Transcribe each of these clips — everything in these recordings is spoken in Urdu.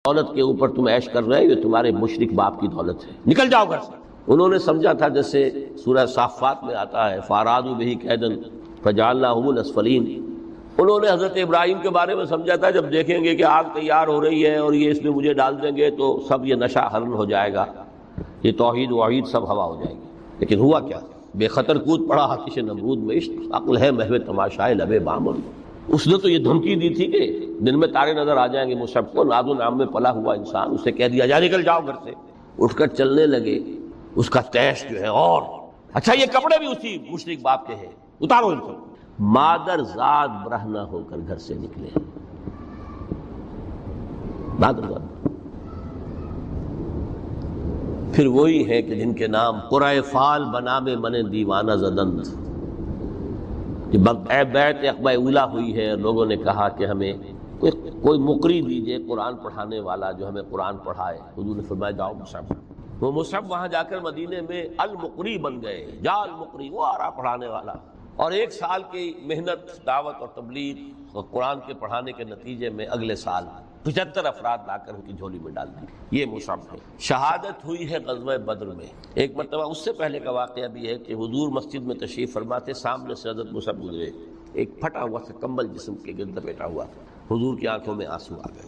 دولت کے اوپر تم عیش کر رہے ہو، یہ تمہارے مشرک باپ کی دولت ہے، نکل جاؤ گھر سے۔ انہوں نے سمجھا تھا جیسے سورہ صافات میں آتا ہے فارادوا بہ کیدا فجعلناہم الاسفلین، انہوں نے حضرت ابراہیم کے بارے میں سمجھا تھا جب دیکھیں گے کہ آگ تیار ہو رہی ہے اور یہ اس میں مجھے ڈال دیں گے تو سب یہ نشہ حرن ہو جائے گا، یہ توحید وحید سب ہوا ہو جائے گی۔ لیکن ہوا کیا؟ بے خطر کود پڑا آتش نمرود میں، عشق عقل ہے محو تماشائے لب بامل۔ اس نے تو یہ دھمکی دی تھی کہ دن میں تارے نظر آ جائیں گے مصحف کو، ناز و نام میں پلا ہوا انسان، اسے کہہ دیا جا نکل جاؤ گھر سے۔ اٹھ کر چلنے لگے، اس کا تیش جو ہے اور اچھا یہ کپڑے بھی اسی مشرک باپ کے ہیں، اتارو ان کو۔ مادر ذات برہنہ ہو کر گھر سے نکلے، مادر ذات۔ پھر وہی ہے کہ جن کے نام قرائے فال بنام من دیوانہ زدند، اے بیعت عقبہ اولیٰ ہوئی ہے، لوگوں نے کہا کہ ہمیں کوئی مقری دیجئے قرآن پڑھانے والا جو ہمیں قرآن پڑھائے۔ حضور نے فرمایا جاؤ مصحف۔ وہ مصحف وہاں جا کر مدینے میں المقری بن گئے، جا المقری، وہ آ رہا پڑھانے والا۔ اور 1 سال کی محنت دعوت اور تبلیغ اور قرآن کے پڑھانے کے نتیجے میں اگلے سال 75 افراد لا کر ان کی جھولی میں ڈال دی۔ یہ مصحف ہے۔ شہادت ہوئی ہے غزوہ بدر میں۔ ایک مرتبہ اس سے پہلے کا واقعہ بھی ہے کہ حضور مسجد میں تشریف فرماتے، سامنے سے حضرت مصعب گزرے، ایک پھٹا ہوا سا کمبل جسم کے گرد لپیٹا ہوا، حضور کی آنکھوں میں آنسو آ گئے۔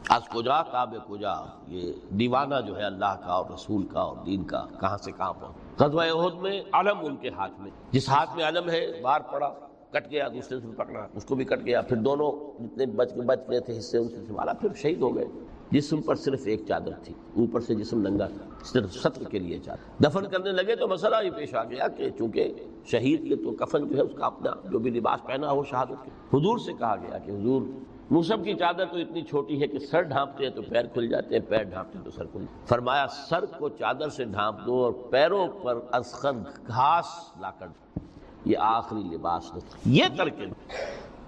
از کجا کعبے کجا، یہ دیوانہ جو ہے اللہ کا اور رسول کا اور دین کا کہاں سے کہاں پہنچ۔ غزوہ احد میں علم ان کے ہاتھ میں، جس ہاتھ میں علم ہے بار پڑا، کٹ گیا، دوسرے سے پکڑا، اس کو بھی کٹ گیا، پھر دونوں جتنے بچ گئے تھے حصے ان سے سنبھالا، پھر شہید ہو گئے۔ جسم پر صرف ایک چادر تھی، اوپر سے جسم ننگا تھا، صرف ستر کے لیے چادر۔ دفن کرنے لگے تو مسئلہ ہی پیش آ گیا کہ چونکہ شہید کے تو کفن جو ہے اس کا اپنا جو بھی لباس پہنا ہو شہادت کے، حضور سے کہا گیا کہ حضور مصعب کی چادر تو اتنی چھوٹی ہے کہ سر ڈھانپتے ہیں تو پیر کھل جاتے ہیں، پیر ڈھانپتے ہیں تو سر کھل جاتے ہیں۔ فرمایا سر کو چادر سے ڈھانپ دو اور پیروں پر اذخر گھاس لا کر دو، یہ آخری لباس نہیں۔ یہ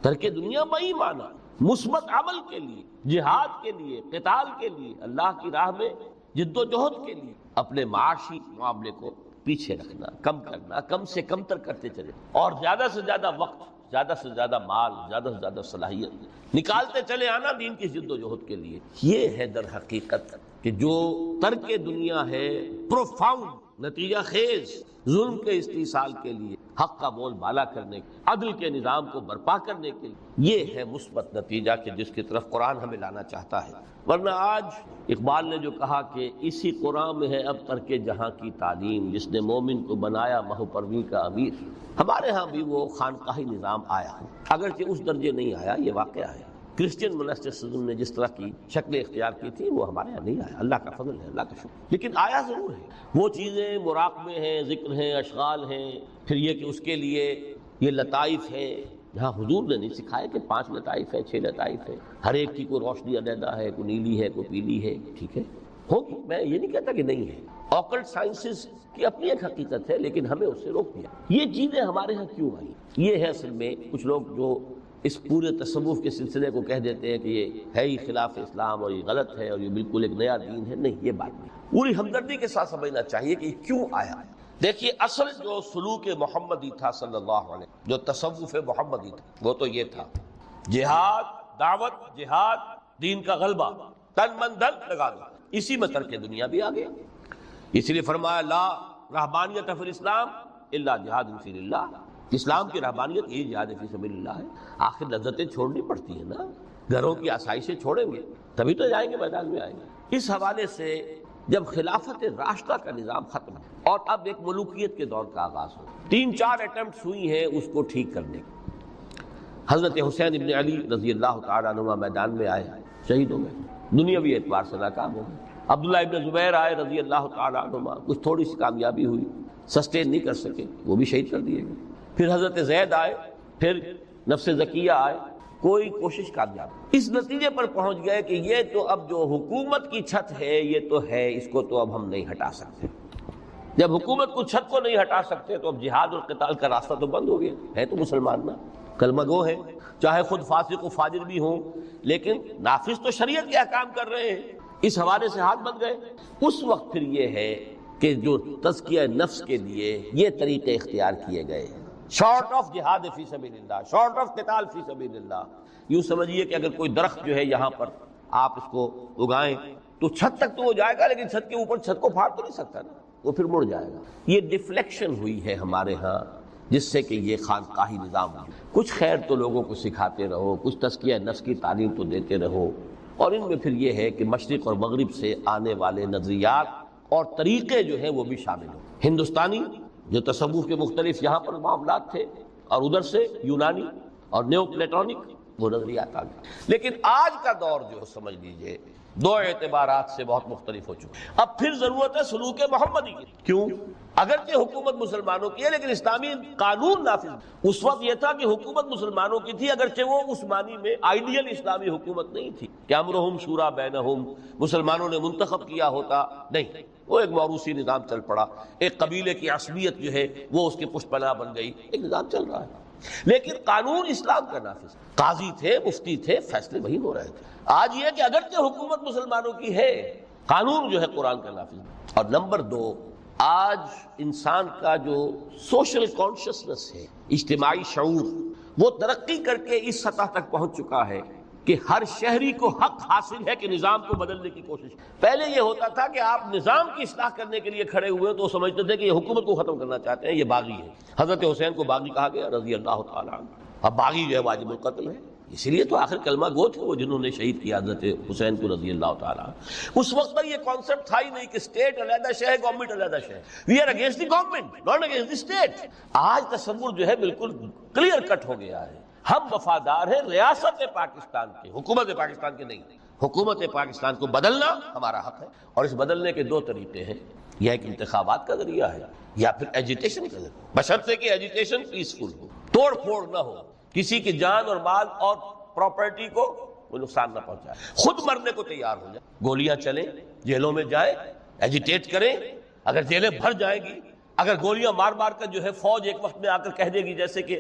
ترک دنیا میں ہی مانا مثبت عمل کے لیے، جہاد کے لیے، قتال کے لیے، اللہ کی راہ میں جد و جہد کے لیے، اپنے معاشی معاملے کو پیچھے رکھنا، کم کرنا، کم سے کم تر کرتے چلے، اور زیادہ سے زیادہ وقت، زیادہ سے زیادہ مال، زیادہ سے زیادہ صلاحیت نکالتے چلے آنا دین کی جد و جہد کے لیے۔ یہ ہے در حقیقت کہ جو ترک دنیا ہے پروفاؤنڈ، نتیجہ خیز ظلم کے استحصال کے لیے، حق کا بول بالا کرنے، عدل کے نظام کو برپا کرنے کے لیے، یہ ہے مثبت نتیجہ کہ جس کی طرف قرآن ہمیں لانا چاہتا ہے۔ ورنہ آج اقبال نے جو کہا کہ اسی قرآن میں ہے اب ترک جہاں کی تعلیم، جس نے مومن کو بنایا مہو پرویں کا امیر۔ ہمارے ہاں بھی وہ خانقاہی نظام آیا، اگرچہ اس درجے نہیں آیا، یہ واقعہ ہے۔ کرسچین منسٹرزم نے جس طرح کی شکل اختیار کی تھی وہ ہمارے یہاں نہیں آیا، اللہ کا فضل ہے، اللہ کا شکر، لیکن آیا ضرور ہے۔ وہ چیزیں مراقبے ہیں، ذکر ہیں، اشغال ہیں، پھر یہ کہ اس کے لیے یہ لطائف ہے، جہاں حضور نے نہیں سکھایا کہ 5 لطائف ہیں، 6 لطائف ہیں، ہر ایک کی کوئی روشنی علیحدہ ہے، کوئی نیلی ہے، کوئی پیلی ہے، ٹھیک ہے، ہوگی، میں یہ نہیں کہتا کہ نہیں ہے۔ آکلٹ سائنسز کی اپنی ایک حقیقت ہے، لیکن ہمیں اس سے روک دیا۔ یہ چیزیں ہمارے ہاں کیوں آئی؟ یہ ہے اصل میں کچھ لوگ جو اس پورے تصوف کے سلسلے کو کہہ دیتے ہیں کہ یہ ہے ہی خلاف اسلام اور یہ غلط ہے اور یہ بالکل ایک نیا دین ہے۔ نہیں، یہ بات نہیں، پوری ہمدردی کے ساتھ سمجھنا چاہیے کہ یہ کیوں آیا۔ دیکھیے اصل جو سلوک محمدی تھا صلی اللہ علیہ وسلم، جو تصوف محمدی تھا، وہ تو یہ تھا جہاد، دعوت، جہاد، دین کا غلبہ، تن من دھن لگا دو، اسی میں ترک دنیا بھی آ گیا۔ اس لیے فرمایا لا رہبانیت فی الاسلام الا جہاد فی اللہ، اسلام کی رہبانیت یہ جہاد فی سبیل اللہ ہے۔ آخر لذتیں چھوڑنی پڑتی ہیں نا، گھروں کی آسائشیں چھوڑیں گے تبھی تو جائیں گے، میدان میں آئیں گے۔ اس حوالے سے جب خلافت راشدہ کا نظام ختم ہے اور اب ایک ملوکیت کے دور کا آغاز ہو، 3-4 اٹمپٹس ہوئی ہیں اس کو ٹھیک کرنے کی۔ حضرت حسین ابن علی رضی اللہ تعالیٰ عنہ میدان میں آئے، شہید ہو گئے، دنیاوی اعتبار سے ناکام ہو گئے۔ عبداللہ ابن زبیر آئے رضی اللہ تعالیٰ عنہ، کچھ تھوڑی سی کامیابی ہوئی، سسٹین نہیں کر سکے، وہ بھی شہید کر دیے گئے۔ پھر حضرت زید آئے، پھر نفس زکیہ آئے، کوئی کوشش کامیاب۔ اس نتیجے پر پہنچ گئے کہ یہ تو اب جو حکومت کی چھت ہے یہ تو ہے، اس کو تو اب ہم نہیں ہٹا سکتے۔ جب حکومت کو چھت کو نہیں ہٹا سکتے تو اب جہاد اور قتال کا راستہ تو بند ہو گیا ہے۔ تو مسلمان نا کلمہ گو ہیں، چاہے خود فاسق و فاجر بھی ہوں، لیکن نافذ تو شریعت کے احکام کر رہے ہیں، اس حوالے سے ہاتھ بن گئے۔ اس وقت پھر یہ ہے کہ جو تزکیہ نفس کے لیے یہ طریقے اختیار کیے گئے، شارٹ آف جہاد فی سبیل اللہ، شارٹ آف قتال فی سبیل اللہ۔ یوں سمجھیے کہ اگر کوئی درخت جو ہے یہاں پر آپ اس کو اگائیں تو چھت تک تو وہ جائے گا، لیکن چھت کے اوپر چھت کو پھاڑ تو نہیں سکتا نا، وہ پھر مڑ جائے گا۔ یہ ڈیفلیکشن ہوئی ہے ہمارے ہاں، جس سے کہ یہ خانقاہی نظام ہے۔ کچھ خیر تو لوگوں کو سکھاتے رہو، کچھ تزکیہ نفس کی تعلیم تو دیتے رہو، اور ان میں پھر یہ ہے کہ مشرق اور مغرب سے آنے والے نظریات اور طریقے جو ہیں وہ بھی شامل ہوں۔ ہندوستانی جو تصوف کے مختلف یہاں پر معاملات تھے، اور ادھر سے یونانی اور نیو پلیٹونک وہ نظریات آ گئے۔ لیکن آج کا دور جو سمجھ لیجئے دو اعتبارات سے بہت مختلف ہو چکا ہے۔ اب پھر ضرورت ہے سلوک محمدی کی۔ کیوں؟ اگرچہ حکومت مسلمانوں کی ہے، لیکن اسلامی قانون نافذ۔ اس وقت یہ تھا کہ حکومت مسلمانوں کی تھی، اگرچہ وہ اس معنی میں آئیڈیل اسلامی حکومت نہیں تھی کہ امرہم شورا بینہم، مسلمانوں نے منتخب کیا ہوتا، نہیں، وہ ایک موروثی نظام چل پڑا، ایک قبیلے کی عصبیت جو ہے وہ اس کی پشت پناہ بن گئی، ایک نظام چل رہا ہے، لیکن قانون اسلام کا نافذ۔ قاضی تھے، مفتی تھے، فیصلے وہی ہو رہے تھے۔ آج یہ کہ اگرچہ حکومت مسلمانوں کی ہے، قانون جو ہے قرآن کا نافذ۔ اور نمبر دو، آج انسان کا جو سوشل کانشسنس ہے، اجتماعی شعور، وہ ترقی کر کے اس سطح تک پہنچ چکا ہے کہ ہر شہری کو حق حاصل ہے کہ نظام کو بدلنے کی کوشش۔ پہلے یہ ہوتا تھا کہ آپ نظام کی اصلاح کرنے کے لیے کھڑے ہوئے تو وہ سمجھتے تھے کہ یہ حکومت کو ختم کرنا چاہتے ہیں، یہ باغی ہے۔ حضرت حسین کو باغی کہا گیا رضی اللہ تعالیٰ عنہ۔ اب باغی جو ہے واجب القتل ہے، اسی لیے تو آخر کلمہ گو تھے وہ جنہوں نے شہید کیا حضرت حسین کو رضی اللہ تعالیٰ عنہ۔ اس وقت پر یہ کانسیپٹ تھا ہی نہیں کہ اسٹیٹ علیحدہ شے ہے، گورنمنٹ علیحدہ شے ہے۔ We are against the government, not against the state. آج تصور جو ہے بالکل کلیئر کٹ ہو گیا ہے۔ ہم وفادار ہیں ریاست پاکستان کے، حکومت پاکستان کے نہیں۔ حکومت پاکستان کو بدلنا ہمارا حق ہے، اور اس بدلنے کے دو طریقے ہیں، یا ایک انتخابات کا ذریعہ ہے یا پھر ایجیٹیشن کا ذریعہ، بشرطے کہ ایجیٹیشن پیسفل ہو، توڑ پھوڑ نہ ہو، کسی کی جان اور مال اور پراپرٹی کو کوئی نقصان نہ پہنچائے، خود مرنے کو تیار ہو جائے، گولیاں چلیں، جیلوں میں جائیں، ایجیٹیٹ کریں، اگر جیلیں بھر جائیں گی، اگر گولیاں مار مار کر جو ہے فوج ایک وقت میں آ کر کہہ دے گی، جیسے کہ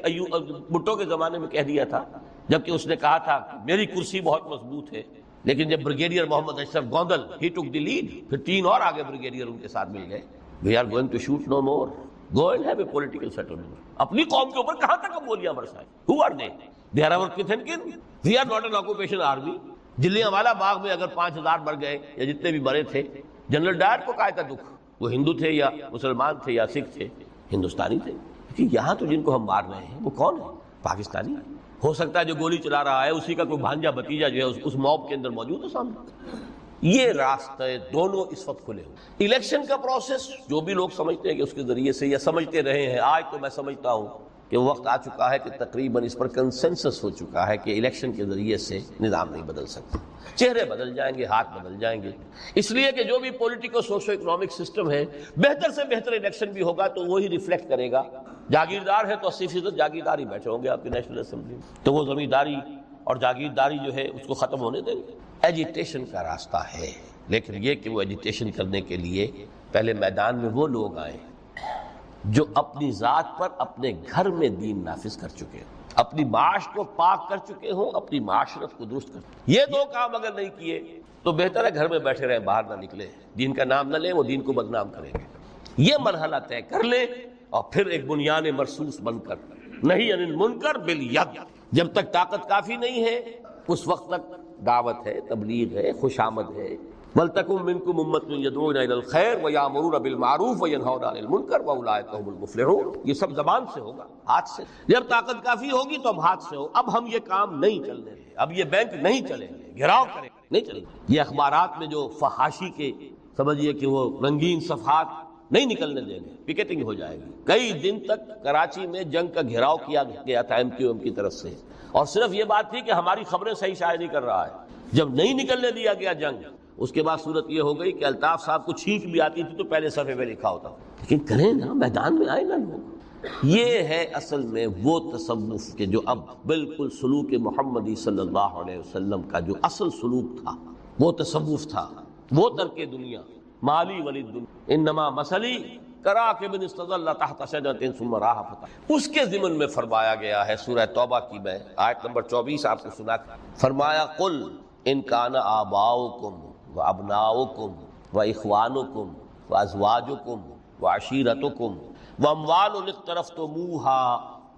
بھٹو کے زمانے میں کہہ دیا تھا، جبکہ اس نے کہا تھا کہ میری کرسی بہت مضبوط ہے، لیکن جب بریگیڈیئر محمد اشرف گوندل ہی ٹک دی لیڈ، پھر 3 اور آگے بریگیڈیئر ان کے ساتھ مل گئے، we are going to shoot no more, go and have a political settlement. اپنی قوم کے اوپر کہاں تک ہم گولیاں برسائیں؟ Who are they? They are our kith and kin, we are not an occupation army. Jallianwala Bagh میں اگر 5000 مر گئے یا جتنے بھی مرے تھے، جنرل ڈائر کو کائے کا دکھ، وہ ہندو تھے یا مسلمان تھے یا سکھ تھے، ہندوستانی تھے۔ لیکن یہاں تو جن کو ہم مار رہے ہیں وہ کون ہے؟ پاکستانی۔ ہو سکتا ہے جو گولی چلا رہا ہے اسی کا کوئی بھانجا بتیجا جو ہے اس موب کے اندر موجود ہے سامنے۔ یہ راستے دونوں اس وقت کھلے ہوئے۔ الیکشن کا پروسیس جو بھی لوگ سمجھتے ہیں کہ اس کے ذریعے سے یا سمجھتے رہے ہیں، آج تو میں سمجھتا ہوں کہ وہ وقت آ چکا ہے کہ تقریباً اس پر کنسنسس ہو چکا ہے کہ الیکشن کے ذریعے سے نظام نہیں بدل سکتا۔ چہرے بدل جائیں گے، ہاتھ بدل جائیں گے، اس لیے کہ جو بھی پولیٹیکل سوشو اکنامک سسٹم ہے، بہتر سے بہتر الیکشن بھی ہوگا تو وہی ریفلیکٹ کرے گا۔ جاگیردار ہے تو 80% جاگیردار ہی بیٹھے ہوں گے آپ کی نیشنل اسمبلی میں، تو وہ زمینداری اور جاگیرداری جو ہے اس کو ختم ہونے دیں گے۔ ایجیٹیشن کا راستہ ہے، لیکن یہ کہ وہ ایجیٹیشن کرنے کے لیے پہلے میدان میں وہ لوگ آئیں جو اپنی ذات پر اپنے گھر میں دین نافذ کر چکے ہیں، اپنی معاش کو پاک کر چکے ہوں، اپنی معاشرت کو درست کر چکے ہیں۔ یہ دو کام اگر نہیں کیے تو بہتر ہے گھر میں بیٹھے رہیں، باہر نہ نکلیں، دین کا نام نہ لیں، وہ دین کو بدنام کریں گے۔ یہ مرحلہ طے کر لیں اور پھر ایک بنیان مرصوص بن کر نہیں عن المنکر بالید، جب تک طاقت کافی نہیں ہے اس وقت تک دعوت ہے، تبلیغ ہے، خوشامد ہے۔ وَلْتَكُن مِّنكُمْ أُمَّةٌ يَدْعُونَ إِلَى الْخَيْرِ وَيَأْمُرُونَ بِالْمَعْرُوفِ وَيَنْهَوْنَ عَنِ الْمُنكَرِ وَأُولَٰئِكَ هُمُ الْمُفْلِحُونَ۔ یہ سب زبان سے ہوگا، ہاتھ سے۔ جب طاقت کافی ہوگی تو اب ہاتھ سے ہو۔ اب ہم یہ کام نہیں چلنے دیں، اب یہ بینک نہیں چلیں گے، گھراؤ کریں گے، نہیں چلیں گے۔ یہ اخبارات میں جو فحاشی کے سمجھیے کہ وہ رنگین صفحات نہیں نکلنے دیں گے، پکیٹنگ ہو جائے گی۔ کئی دن تک کراچی میں جنگ کا گھیراؤ کیا گیا تھا MQM کی طرف سے، اور صرف یہ بات تھی کہ ہماری خبریں صحیح شائع نہیں کر رہا ہے۔ جب نہیں نکلنے دیا گیا جنگ، اس کے بعد صورت یہ ہو گئی کہ الطاف صاحب کو چھینک بھی آتی تھی تو پہلے صفحے پہ لکھا ہوتا، لیکن کریں نا، میدان میں آئے نا لوگ۔ یہ ہے اصل میں وہ تصوف کہ جو اب بالکل سلوک محمدی صلی اللہ علیہ وسلم کا جو اصل سلوک تھا، وہ تصوف تھا، وہ ترک دنیا، مالی ولی دنیا انما مثلی کراکب استظل تحت شجرۃ ثم راح فتح۔ اس کے ضمن میں فرمایا گیا ہے سورہ توبہ کی میں آیت نمبر 24 آپ کو سنا، فرمایا قل ان کان آباؤکم وابناؤکم واخوانکم وازواجکم وعشیرتکم واموال اقترفتموها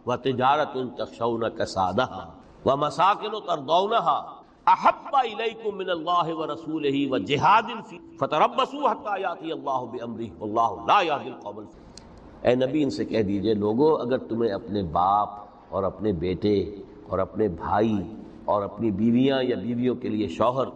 وتجارۃ تخشون کسادها ومساکن ترضونها احب الیکم من اللہ ورسولہ وجہاد فی فتربصوا حتی یاتی اللہ بامرہ واللہ لا یہدی القوم الفاسقین۔ اے نبی ان سے کہہ دیجئے لوگو اگر تمہیں اپنے باپ اور اپنے بیٹے اور اپنے بھائی اور اپنی بیویاں یا بیویوں کے لیے شوہر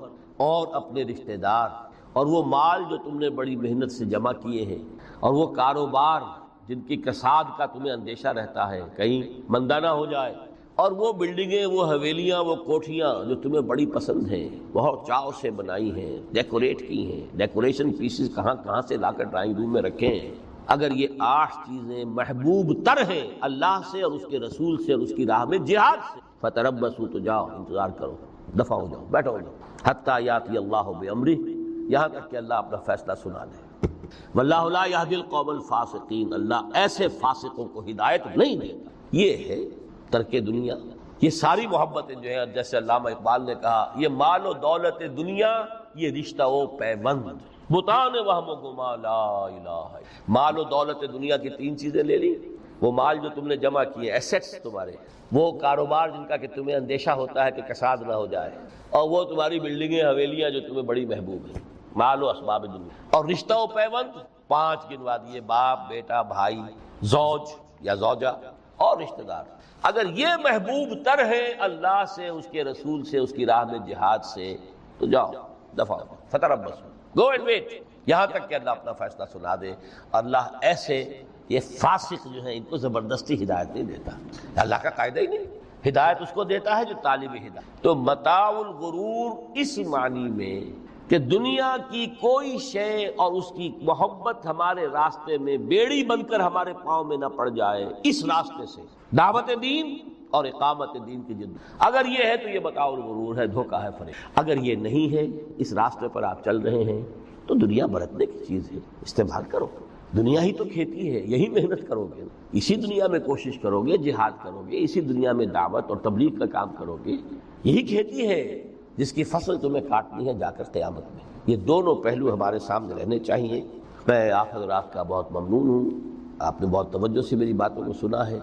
اور اپنے رشتہ دار اور وہ مال جو تم نے بڑی محنت سے جمع کیے ہیں اور وہ کاروبار جن کی کساد کا تمہیں اندیشہ رہتا ہے کہیں مندہ نہ ہو جائے، اور وہ بلڈنگیں، وہ حویلیاں، وہ کوٹھیاں جو تمہیں بڑی پسند ہیں، بہت چاؤ سے بنائی ہیں، ڈیکوریٹ کی ہیں، ڈیکوریشن پیسز کہاں کہاں سے لا کر ڈرائنگ روم میں رکھے ہیں، اگر یہ 8 چیزیں محبوب تر ہیں اللہ سے اور اس کے رسول سے اور اس کی راہ میں جہاد سے، فتربصوا تو جاؤ انتظار کرو، دفع ہو جاؤ، بیٹھو ہو جاؤ، حتی یاتی اللہ بامرہ، یہاں تک کہ اللہ اپنا فیصلہ سنا دے۔ واللہ لا یہدی القوم الفاسقین، اللہ ایسے فاسقوں کو ہدایت نہیں دیتا۔ یہ ہے ترک دنیا۔ یہ ساری محبتیں جو ہیں جیسے علامہ اقبال نے کہا، یہ مال و دولت دنیا، یہ رشتہ و پیوند، بتان وہم و گما لا الہ۔ مال و دولت دنیا کی 3 چیزیں لے لی، وہ مال جو تم نے جمع کیے، ایسیٹس تمہارے، وہ کاروبار جن کا کہ تمہیں اندیشہ ہوتا ہے کہ کساد نہ ہو جائے، اور وہ تمہاری بلڈنگیں حویلیاں جو تمہیں بڑی محبوب ہیں، مال و اسباب دنیا، اور رشتہ و پیوند 5 گنوا دیے، باپ، بیٹا، بھائی، زوج یا زوجہ اور رشتہ دار۔ اگر یہ محبوب تر ہے اللہ سے، اس کے رسول سے، اس کی راہ میں جہاد سے، تو جاؤ دفع ہو، فتربصوا، گو اینڈ ویٹ، یہاں تک کہ اللہ اپنا فیصلہ سنا دے۔ اللہ ایسے یہ فاسق جو ہیں ان کو زبردستی ہدایت نہیں دیتا، اللہ کا قاعدہ ہی نہیں، ہدایت اس کو دیتا ہے جو طالب ہدایت۔ تو متاع الغرور اس معنی میں کہ دنیا کی کوئی شے اور اس کی محبت ہمارے راستے میں بیڑی بن کر ہمارے پاؤں میں نہ پڑ جائے، اس راستے سے دعوت دین اور اقامت دین کی جد، اگر یہ ہے تو یہ متاع الغرور ہے، دھوکہ ہے، فریب۔ اگر یہ نہیں ہے، اس راستے پر آپ چل رہے ہیں، تو دنیا برتنے کی چیز ہے، استعمال کرو، دنیا ہی تو کھیتی ہے، یہی محنت کرو گے، اسی دنیا میں کوشش کرو گے، جہاد کرو گے، اسی دنیا میں دعوت اور تبلیغ کا کام کرو گے، یہی کھیتی ہے جس کی فصل تمہیں کاٹنی ہے جا کر قیامت میں۔ یہ دونوں پہلو ہمارے سامنے رہنے چاہیے۔ میں آپ حضرات کا بہت ممنون ہوں، آپ نے بہت توجہ سے میری باتوں کو سنا ہے۔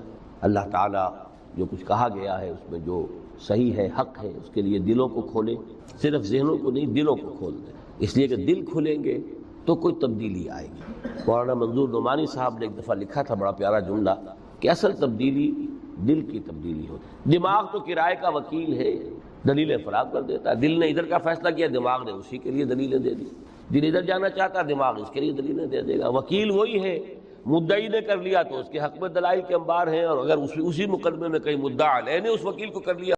اللہ تعالیٰ جو کچھ کہا گیا ہے اس میں جو صحیح ہے، حق ہے، اس کے لیے دلوں کو کھولے، صرف ذہنوں کو نہیں، دلوں کو کھول دیں، اس لیے کہ دل کھلیں گے تو کوئی تبدیلی آئے گی۔ مولانا منظور نعمانی صاحب نے ایک دفعہ لکھا تھا بڑا پیارا جملہ کہ اصل تبدیلی دل کی تبدیلی ہوتی، دماغ تو کرائے کا وکیل ہے، دلیلیں فراہم کر دیتا ہے، دل نے ادھر کا فیصلہ کیا، دماغ نے اسی کے لیے دلیلیں دے دی، دل ادھر جانا چاہتا ہے، دماغ اس کے لیے دلیلیں دے دے گا، وکیل وہی ہے، مدعی نے کر لیا تو اس کے حق میں دلائل کے انبار ہیں، اور اگر اسی مقدمے میں کہیں مدعا علیہ نے اس وکیل کو کر لیا